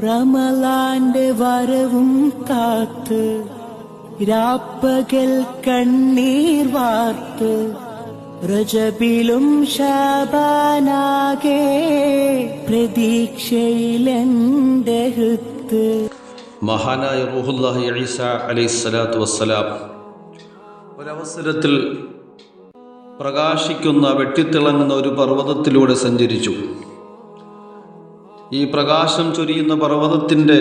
റമളാന്റെ വരവും കാത്ത് രാപ്പകൽ കണ്ണീർ വാർത്ത് റജബിലും ശഅബാനാകെ പ്രതീക്ഷയിലെന്റെ ഹൃത്ത്. മഹാനായ റൂഹുല്ലാഹി ഈസ അലൈഹിസ്സലാത്തു വസ്സലാം ഒരവസരത്തിൽ പ്രകാശിക്കുന്ന വെട്ടിത്തിളങ്ങുന്ന ഒരു പർവ്വതത്തിലൂടെ സഞ്ചരിച്ചു. ഈ പ്രകാശം ചൊരിയുന്ന പർവ്വതത്തിൻ്റെ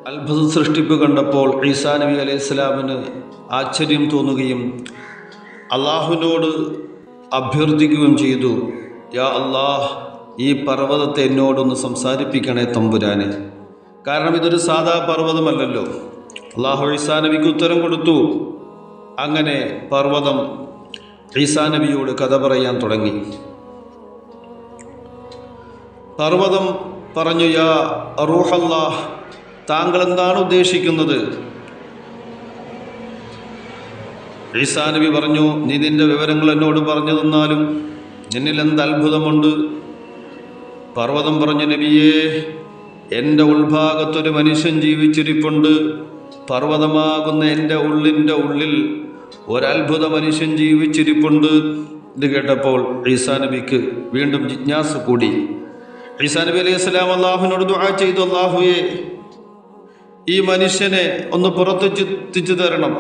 അത്ഭുത സൃഷ്ടിപ്പ് കണ്ടപ്പോൾ ഈസാ നബി അലൈഹിസ്സലാമിന് ആശ്ചര്യം തോന്നുകയും അള്ളാഹുവിനോട് അഭ്യർത്ഥിക്കുകയും ചെയ്തു, യാ അള്ളാഹ്, ഈ പർവ്വതത്തെ എന്നോടൊന്ന് സംസാരിപ്പിക്കണേ തമ്പുരാനെ. കാരണം ഇതൊരു സാധാ പർവ്വതമല്ലല്ലോ. അള്ളാഹു ഈസാ നബിക്ക് ഉത്തരം കൊടുത്തു. അങ്ങനെ പർവ്വതം ഈസാ നബിയോട് കഥ പറയാൻ തുടങ്ങി. പർവ്വതം പറഞ്ഞു, യാ റൂഹല്ലാഹ്, താങ്കൾ എന്താണ് ഉദ്ദേശിക്കുന്നത്? ഈസാ നബി പറഞ്ഞു, നീ നിന്റെ വിവരങ്ങൾ എന്നോട് പറഞ്ഞു തന്നാലും എന്നിൽ എന്ത് അത്ഭുതമുണ്ട്? പർവ്വതം പറഞ്ഞു, നബിയേ, എൻ്റെ ഉൾഭാഗത്തൊരു മനുഷ്യൻ ജീവിച്ചിരിപ്പുണ്ട്. പർവ്വതമാകുന്ന എൻ്റെ ഉള്ളിൽ ഒരത്ഭുത മനുഷ്യൻ ജീവിച്ചിരിപ്പുണ്ട്. ഇത് കേട്ടപ്പോൾ ഈസാ നബിക്ക് വീണ്ടും ജിജ്ഞാസ കൂടി. ഈസാ നബി അലൈഹി സ്വലാം അള്ളാഹുവിനോട് ദുആ ചെയ്തു, അള്ളാഹുവേ, ഈ മനുഷ്യനെ ഒന്ന് പുറത്തെത്തിച്ചു തരണം,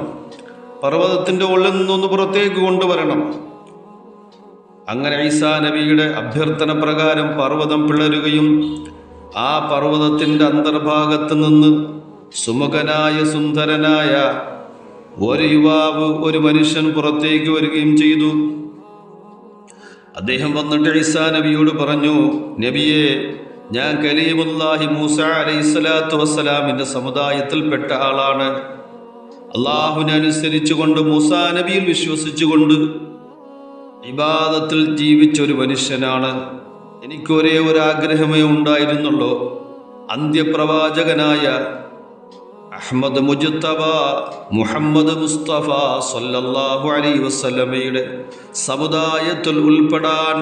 പർവ്വതത്തിൻ്റെ ഉള്ളിൽ നിന്നൊന്ന് പുറത്തേക്ക് കൊണ്ടുവരണം. അങ്ങനെ ഈസാ നബിയുടെ അഭ്യർത്ഥന പ്രകാരം പർവ്വതം പിളരുകയും ആ പർവ്വതത്തിൻ്റെ അന്തർഭാഗത്ത് നിന്ന് സുമുഖനായ സുന്ദരനായ ഒരു യുവാവ്, ഒരു മനുഷ്യൻ പുറത്തേക്ക് വരികയും ചെയ്തു. അദ്ദേഹം വന്നിട്ട് ഈസാ നബിയോട് പറഞ്ഞു, നബിയെ, ഞാൻ കലീമുല്ലാഹി മൂസ അലൈഹിസ്സലാത്തു വസ്സലാമിൻ്റെ സമുദായത്തിൽപ്പെട്ട ആളാണ്. അള്ളാഹുവിനെ അനുസരിച്ചുകൊണ്ട് മൂസാ നബിയിൽ വിശ്വസിച്ചുകൊണ്ട് ഇബാദത്തിൽ ജീവിച്ചൊരു മനുഷ്യനാണ്. എനിക്കൊരേ ഒരു ആഗ്രഹമേ ഉണ്ടായിരുന്നുള്ളൂ, അന്ത്യപ്രവാചകനായ അഹ്മദ് മുജ്തബ മുഹമ്മദ് മുസ്തഫ സല്ലല്ലാഹു അലൈഹി വസല്ലമയുടെ സമുദായത്തിൽ ഉൾപ്പെടാൻ.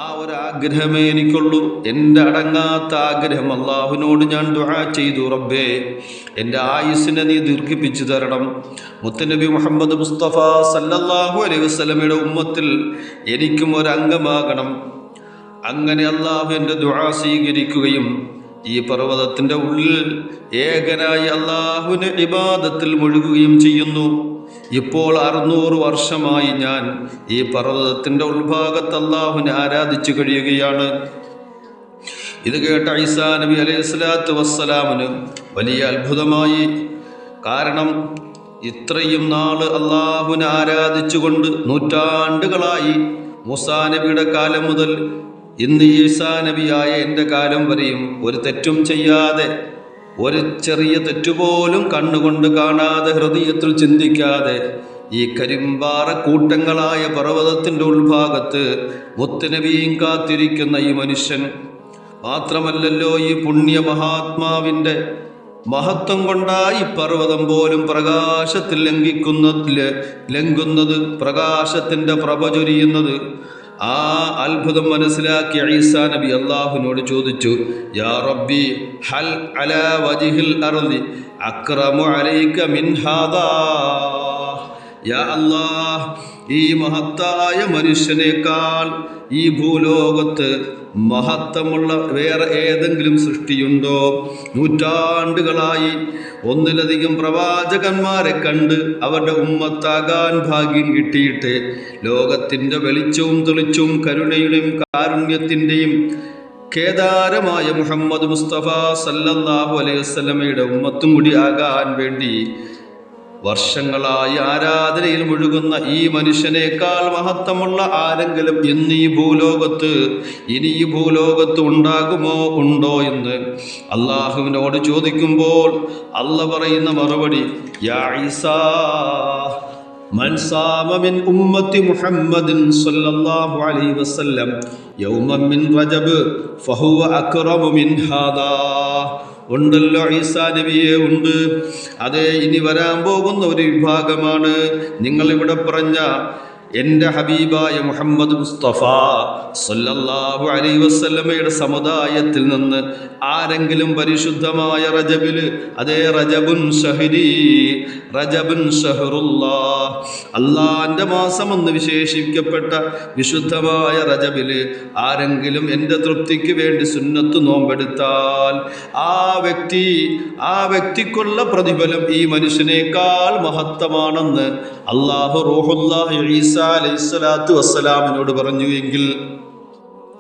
ആ ഒരു ആഗ്രഹമേ എനിക്കുള്ളൂ, എൻ്റെ അടങ്ങാത്ത ആഗ്രഹം. അള്ളാഹുവിനോട് ഞാൻ ദുആ ചെയ്തു, റബ്ബേ, എൻ്റെ ആയുസ്സിനെ നീ ദീർഘിപ്പിച്ചു തരണം. മുത്തുനബി മുഹമ്മദ് മുസ്തഫ സല്ലല്ലാഹു അലൈഹി വസല്ലമയുടെ ഉമ്മത്തിൽ എനിക്കും ഒരംഗമാകണം. അങ്ങനെ അള്ളാഹു എൻ്റെ ദുആ സ്വീകരിക്കുകയും ഈ പർവ്വതത്തിൻ്റെ ഉള്ളിൽ ഏകനായി അള്ളാഹുവിനെ ഇബാദത്തിൽ മുഴുകുകയും ചെയ്യുന്നു. ഇപ്പോൾ 600 വർഷമായി ഞാൻ ഈ പർവ്വതത്തിൻ്റെ ഉൾഭാഗത്ത് അള്ളാഹുവിനെ ആരാധിച്ചു കഴിയുകയാണ്. ഇത് കേട്ട ഈസാ നബി അലൈഹി സ്വലാത്തു വസ്സലാമിന് വലിയ അത്ഭുതമായി. കാരണം ഇത്രയും നാള് അള്ളാഹുവിനെ ആരാധിച്ചുകൊണ്ട് നൂറ്റാണ്ടുകളായി, മൂസാ നബിയുടെ കാലം മുതൽ ഇന്ന് ഈസാ നബിയായ എൻ്റെ കാലം വരെയും ഒരു തെറ്റും ചെയ്യാതെ, ഒരു ചെറിയ തെറ്റുപോലും കണ്ണുകൊണ്ട് കാണാതെ, ഹൃദയത്തിൽ ചിന്തിക്കാതെ ഈ കരിമ്പാറ കൂട്ടങ്ങളായ പർവ്വതത്തിൻ്റെ ഉൾഭാഗത്ത് മുത്തുനബിയും കാത്തിരിക്കുന്ന ഈ മനുഷ്യൻ മാത്രമല്ലല്ലോ, ഈ പുണ്യ മഹാത്മാവിൻ്റെ മഹത്വം കൊണ്ടായി പർവ്വതം പോലും പ്രകാശത്തിൽ ലംഘുന്നത്, പ്രകാശത്തിൻ്റെ പ്രഭ ചൊരിയുന്നത്. ആ അത്ഭുതം മനസ്സിലാക്കിയ ഈസാ നബി അള്ളാഹുവിനോട് ചോദിച്ചു, യാ റബ്ബി, ഹൽ അലാ വജ്ഹിൽ അർളി അക്റമു അലൈക മിൻ ഹാദാ. യാ അല്ലാഹ്, ഈ മഹത്തായ മനുഷ്യനേക്കാൾ ഈ ഭൂലോകത്ത് മഹത്വമുള്ള വേറെ ഏതെങ്കിലും സൃഷ്ടിയുണ്ടോ? നൂറ്റാണ്ടുകളായി ഒന്നിലധികം പ്രവാചകന്മാരെ കണ്ട് അവരുടെ ഉമ്മത്താകാൻ ഭാഗ്യം കിട്ടിയിട്ട് ലോകത്തിൻ്റെ വെളിച്ചവും തെളിച്ചവും കരുണയുടെയും കാരുണ്യത്തിൻ്റെയും കേദാരമായ മുഹമ്മദ് മുസ്തഫ സല്ലല്ലാഹു അലൈഹി വസല്ലമയുടെ ഉമ്മത്തും കൂടി ആകാൻ വേണ്ടി വർഷങ്ങളായി ആരാധനയിൽ മുഴുകുന്ന ഈ മനുഷ്യനേക്കാൾ മഹത്വമുള്ള ആരെങ്കിലും ഇന്ന് ഈ ഭൂലോകത്ത്, ഇനി ഈ ഭൂലോകത്ത് ഉണ്ടാകുമോ, ഉണ്ടോ എന്ന് അള്ളാഹുവിനോട് ചോദിക്കുമ്പോൾ അള്ളാഹ് പറയുന്ന മറുപടി, യാ ഈസാ, മൻ സാമ മിൻ ഉമ്മത്തി മുഹമ്മദിൻ സല്ലല്ലാഹു അലൈഹി വസല്ലം യൗമൻ മിൻ റജബ് ഫഹുവ അക്റമു മിൻ ഹാദാ. ഉണ്ടല്ലോ ഈസാ നബിയെ, ഉണ്ട്. അതേ, ഇനി വരാൻ പോകുന്ന ഒരു വിഭാഗമാണ് നിങ്ങളിവിടെ പറഞ്ഞ എൻ്റെ ഹബീബായ മുഹമ്മദ് മുസ്തഫ സല്ലല്ലാഹു അലൈഹി വസല്ലമയുടെ സമുദായത്തിൽ നിന്ന് ആരെങ്കിലും പരിശുദ്ധമായ റജബില്, അതേ റജബുൻ ഷഹരി, റജബുൻ ഷഹറുല്ലാഹ്, അള്ളാന്റെ മാസമെന്ന് വിശേഷിക്കപ്പെട്ട വിശുദ്ധമായ റജബില് ആരെങ്കിലും എൻ്റെ തൃപ്തിക്ക് വേണ്ടി സുന്നത്ത് നോമ്പെടുത്താൽ ആ വ്യക്തിക്കുള്ള പ്രതിഫലം ഈ മനുഷ്യനേക്കാൾ മഹത്തമാണെന്ന് അല്ലാഹു റൂഹുല്ലാഹി ഈസ അലൈഹിസ്സലാത്തു വസ്സലാമിനോട് പറഞ്ഞു. എങ്കിൽ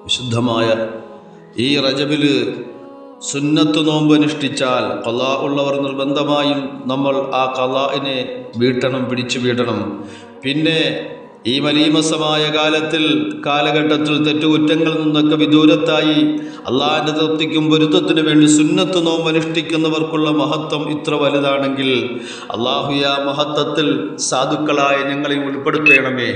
വിശുദ്ധമായ ഈ റജബില് സുന്നത്ത് നോമ്പ് അനുഷ്ഠിച്ചാൽ ഖളാ ഉള്ളവർ നിർബന്ധമായും നമ്മൾ ആ ഖളാഇനെ പിടിച്ചു വീട്ടണം. പിന്നെ ഈ മലീമസമായ കാലഘട്ടത്തിൽ തെറ്റുകുറ്റങ്ങളിൽ നിന്നൊക്കെ വിദൂരത്തായി അള്ളാഹിൻ്റെ തൃപ്തിക്കും പൊരുത്തത്തിനു വേണ്ടി സുന്നത്ത് നോമ്പ് അനുഷ്ഠിക്കുന്നവർക്കുള്ള മഹത്വം ഇത്ര വലുതാണെങ്കിൽ അള്ളാഹു ആ മഹത്വത്തിൽ സാധുക്കളായ ഞങ്ങളെ ഉൾപ്പെടുത്തണമേ.